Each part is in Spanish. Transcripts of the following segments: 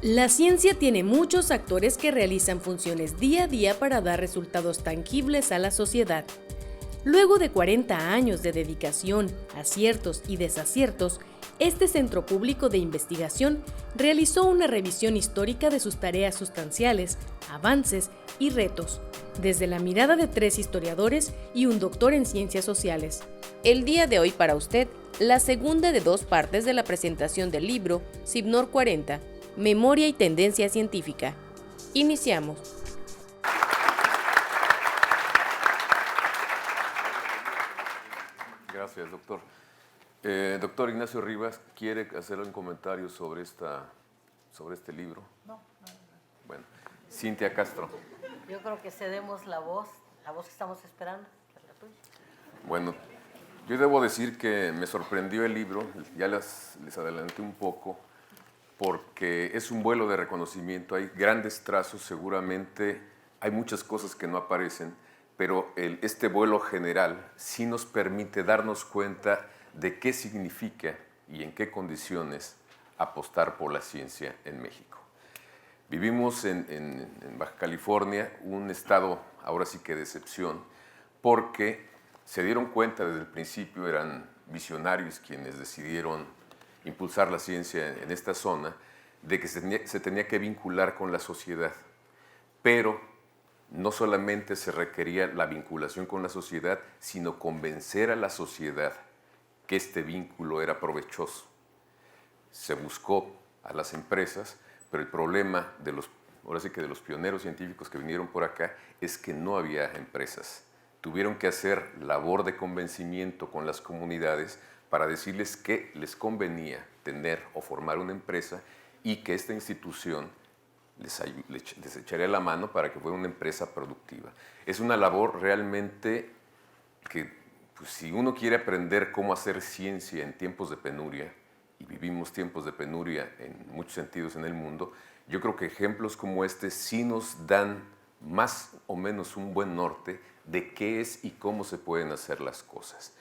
La ciencia tiene muchos actores que realizan funciones día a día para dar resultados tangibles a la sociedad. Luego de 40 años de dedicación, aciertos y desaciertos, este Centro Público de Investigación realizó una revisión histórica de sus tareas sustanciales, avances y retos, desde la mirada de 3 historiadores y un doctor en ciencias sociales. El día de hoy para usted, la segunda de 2 partes de la presentación del libro CIBNOR 40, Memoria y Tendencia Científica. Iniciamos. Gracias, doctor. Doctor Ignacio Rivas, ¿quiere hacer un comentario sobre este libro? No. Bueno, Cintia Castro. Yo creo que cedemos la voz que estamos esperando. Bueno, yo debo decir que me sorprendió el libro, ya les adelanté un poco, porque es un vuelo de reconocimiento, hay grandes trazos, seguramente hay muchas cosas que no aparecen, pero este vuelo general sí nos permite darnos cuenta de qué significa y en qué condiciones apostar por la ciencia en México. Vivimos en Baja California, un estado ahora sí que de excepción, porque se dieron cuenta desde el principio, eran visionarios quienes decidieron impulsar la ciencia en esta zona, de que se tenía que vincular con la sociedad, pero no solamente se requería la vinculación con la sociedad, sino convencer a la sociedad que este vínculo era provechoso. Se buscó a las empresas, pero el problema ahora sí que de los pioneros científicos que vinieron por acá es que no había empresas. Tuvieron que hacer labor de convencimiento con las comunidades para decirles que les convenía tener o formar una empresa y que esta institución les echaría la mano para que fuera una empresa productiva. Es una labor realmente que, pues, si uno quiere aprender cómo hacer ciencia en tiempos de penuria, y vivimos tiempos de penuria en muchos sentidos en el mundo, yo creo que ejemplos como este sí nos dan más o menos un buen norte de qué es y cómo se pueden hacer las cosas.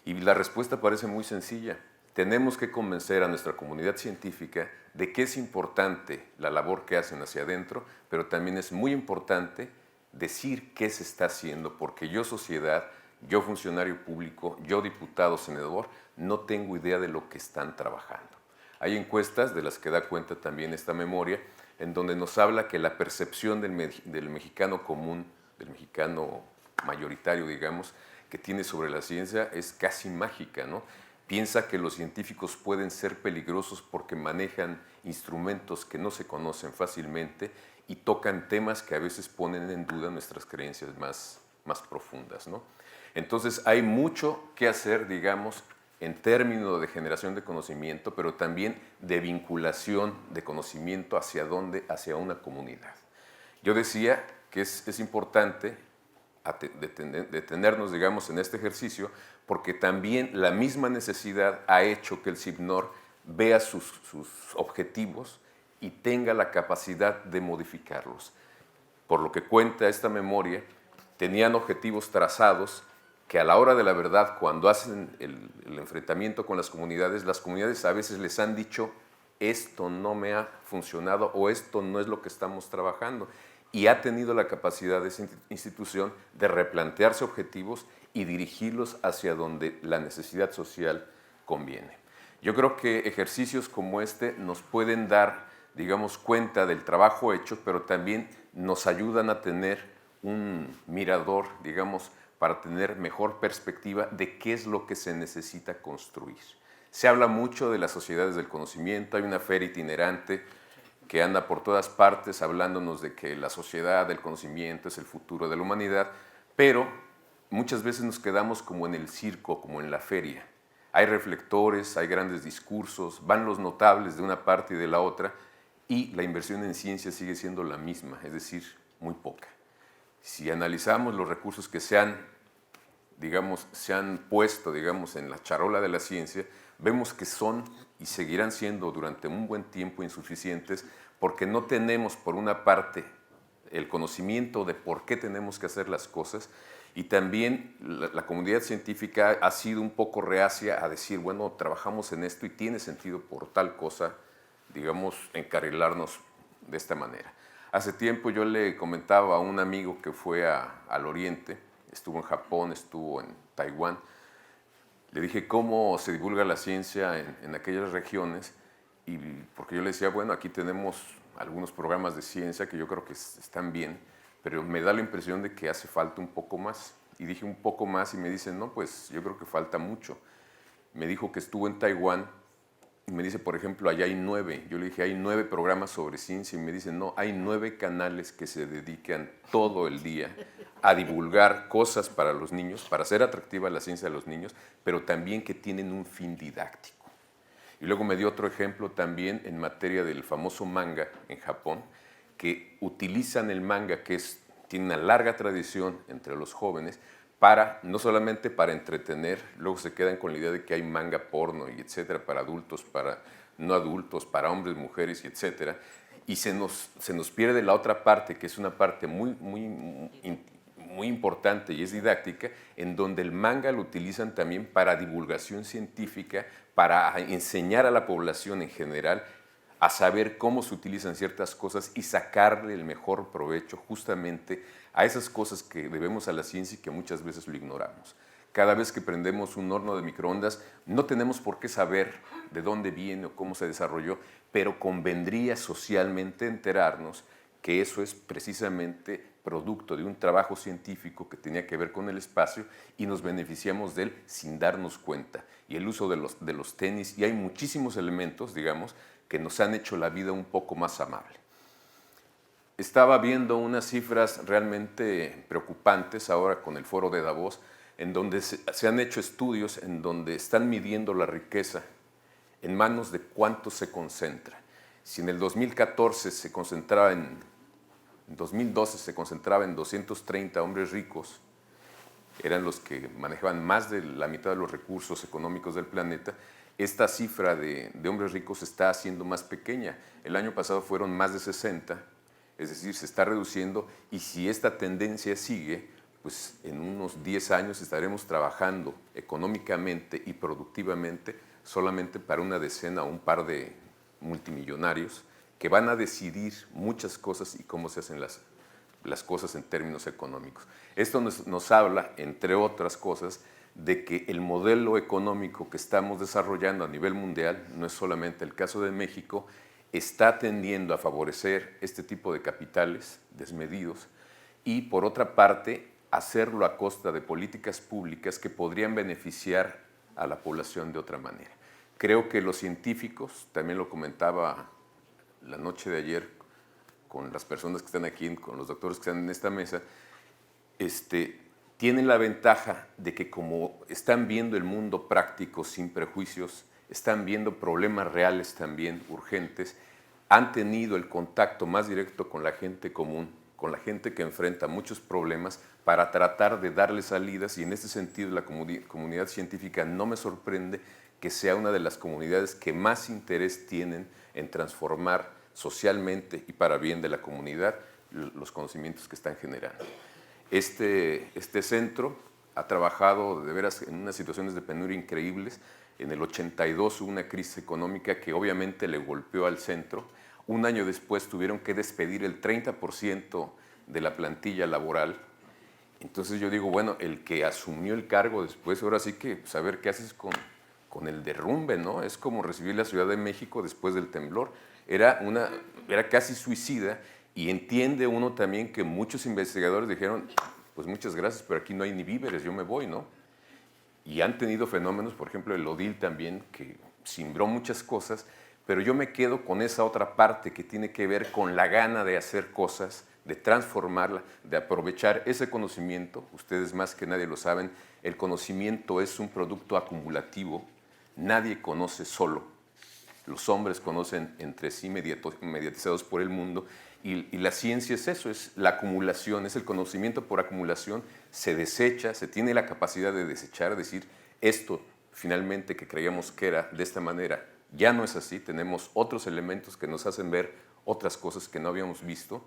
Y la respuesta parece muy sencilla. Tenemos que convencer a nuestra comunidad científica de que es importante la labor que hacen hacia adentro, pero también es muy importante decir qué se está haciendo, porque yo sociedad, yo funcionario público, yo diputado, senador, no tengo idea de lo que están trabajando. Hay encuestas de las que da cuenta también esta memoria, en donde nos habla que la percepción del mexicano común, del mexicano mayoritario, digamos, que tiene sobre la ciencia es casi mágica, ¿no? Piensa que los científicos pueden ser peligrosos porque manejan instrumentos que no se conocen fácilmente y tocan temas que a veces ponen en duda nuestras creencias más profundas, ¿no? Entonces hay mucho que hacer, digamos, en términos de generación de conocimiento, pero también de vinculación de conocimiento hacia una comunidad. Yo decía que es importante detenernos, digamos, en este ejercicio, porque también la misma necesidad ha hecho que el CIBNOR vea sus objetivos y tenga la capacidad de modificarlos. Por lo que cuenta esta memoria, tenían objetivos trazados que a la hora de la verdad, cuando hacen el enfrentamiento con las comunidades a veces les han dicho, esto no me ha funcionado o esto no es lo que estamos trabajando. Y ha tenido la capacidad de esa institución de replantearse objetivos y dirigirlos hacia donde la necesidad social conviene. Yo creo que ejercicios como este nos pueden dar, digamos, cuenta del trabajo hecho, pero también nos ayudan a tener un mirador, digamos, para tener mejor perspectiva de qué es lo que se necesita construir. Se habla mucho de las sociedades del conocimiento, hay una feria itinerante que anda por todas partes hablándonos de que la sociedad del conocimiento es el futuro de la humanidad, pero muchas veces nos quedamos como en el circo, como en la feria. Hay reflectores, hay grandes discursos, van los notables de una parte y de la otra, y la inversión en ciencia sigue siendo la misma, es decir, muy poca. Si analizamos los recursos que se han puesto, digamos, en la charola de la ciencia, vemos que son y seguirán siendo durante un buen tiempo insuficientes porque no tenemos, por una parte, el conocimiento de por qué tenemos que hacer las cosas y también la comunidad científica ha sido un poco reacia a decir, bueno, trabajamos en esto y tiene sentido por tal cosa digamos, encarrilarnos de esta manera. Hace tiempo yo le comentaba a un amigo que fue al Oriente, estuvo en Japón, estuvo en Taiwán, le dije cómo se divulga la ciencia en aquellas regiones, y porque yo le decía, bueno, aquí tenemos algunos programas de ciencia que yo creo que están bien, pero me da la impresión de que hace falta un poco más. Y dije un poco más y me dicen, no, pues yo creo que falta mucho. Me dijo que estuvo en Taiwán y me dice, por ejemplo, allá hay 9. Yo le dije, hay 9 programas sobre ciencia y me dicen, no, hay 9 canales que se dedican todo el día a divulgar cosas para los niños, para hacer atractiva la ciencia de los niños, pero también que tienen un fin didáctico. Y luego me dio otro ejemplo también en materia del famoso manga en Japón, que utilizan el manga, que tiene una larga tradición entre los jóvenes, no solamente para entretener, luego se quedan con la idea de que hay manga porno y etcétera, para adultos, para no adultos, para hombres, mujeres y etcétera, y se nos pierde la otra parte, que es una parte muy importante y es didáctica, en donde el manga lo utilizan también para divulgación científica, para enseñar a la población en general a saber cómo se utilizan ciertas cosas y sacarle el mejor provecho justamente a esas cosas que debemos a la ciencia y que muchas veces lo ignoramos. Cada vez que prendemos un horno de microondas, no tenemos por qué saber de dónde viene o cómo se desarrolló, pero convendría socialmente enterarnos que eso es precisamente producto de un trabajo científico que tenía que ver con el espacio y nos beneficiamos de él sin darnos cuenta. Y el uso de los tenis, y hay muchísimos elementos, digamos, que nos han hecho la vida un poco más amable. Estaba viendo unas cifras realmente preocupantes ahora con el foro de Davos, en donde se han hecho estudios en donde están midiendo la riqueza en manos de cuánto se concentra. Si en el 2014 se concentraba en 2012 se concentraba en 230 hombres ricos, eran los que manejaban más de la mitad de los recursos económicos del planeta, esta cifra de hombres ricos se está haciendo más pequeña. El año pasado fueron más de 60, es decir, se está reduciendo, y si esta tendencia sigue, pues en unos 10 años estaremos trabajando económicamente y productivamente solamente para una decena o un par de multimillonarios que van a decidir muchas cosas y cómo se hacen las cosas en términos económicos. Esto nos habla, entre otras cosas, de que el modelo económico que estamos desarrollando a nivel mundial, no es solamente el caso de México, está tendiendo a favorecer este tipo de capitales desmedidos y, por otra parte, hacerlo a costa de políticas públicas que podrían beneficiar a la población de otra manera. Creo que los científicos, también lo comentaba la noche de ayer con las personas que están aquí, con los doctores que están en esta mesa, tienen la ventaja de que como están viendo el mundo práctico sin prejuicios, están viendo problemas reales también urgentes, han tenido el contacto más directo con la gente común, con la gente que enfrenta muchos problemas para tratar de darle salidas, y en este sentido la comunidad científica no me sorprende que sea una de las comunidades que más interés tienen en transformar socialmente y para bien de la comunidad los conocimientos que están generando. Este centro ha trabajado de veras en unas situaciones de penuria increíbles. En el 82 hubo una crisis económica que obviamente le golpeó al centro. Un año después tuvieron que despedir el 30% de la plantilla laboral. Entonces yo digo, bueno, el que asumió el cargo después, ahora sí que saber qué haces con el derrumbe, ¿no? Es como recibir la Ciudad de México después del temblor. Era casi suicida. Y entiende uno también que muchos investigadores dijeron, pues muchas gracias, pero aquí no hay ni víveres, yo me voy, ¿no? Y han tenido fenómenos, por ejemplo, el Odil también, que cimbró muchas cosas, pero yo me quedo con esa otra parte que tiene que ver con la gana de hacer cosas, de transformarla, de aprovechar ese conocimiento. Ustedes más que nadie lo saben, el conocimiento es un producto acumulativo, nadie conoce solo. Los hombres conocen entre sí mediatizados por el mundo, y la ciencia es eso, es la acumulación, es el conocimiento por acumulación, se desecha, se tiene la capacidad de desechar, decir, esto finalmente que creíamos que era de esta manera, ya no es así, tenemos otros elementos que nos hacen ver otras cosas que no habíamos visto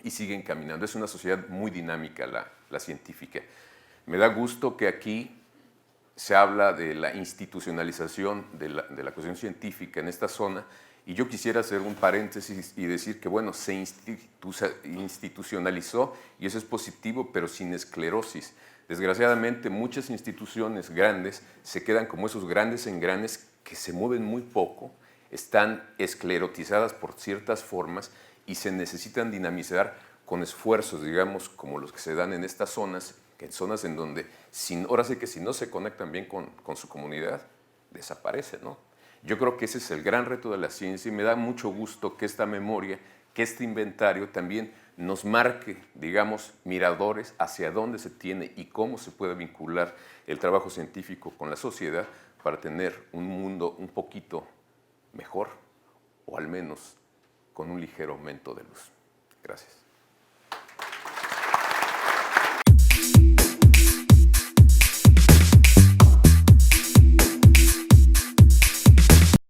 y siguen caminando. Es una sociedad muy dinámica la científica. Me da gusto que aquí se habla de la institucionalización de la cuestión científica en esta zona, Y yo quisiera hacer un paréntesis y decir que, bueno, se institucionalizó y eso es positivo, pero sin esclerosis. Desgraciadamente, muchas instituciones grandes se quedan como esos grandes engranes que se mueven muy poco, están esclerotizadas por ciertas formas y se necesitan dinamizar con esfuerzos, digamos, como los que se dan en estas zonas, que en zonas en donde, ahora sí que si no se conectan bien con su comunidad, desaparece, ¿no? Yo creo que ese es el gran reto de la ciencia y me da mucho gusto que esta memoria, que este inventario también nos marque, digamos, miradores hacia dónde se tiene y cómo se puede vincular el trabajo científico con la sociedad para tener un mundo un poquito mejor o al menos con un ligero aumento de luz. Gracias.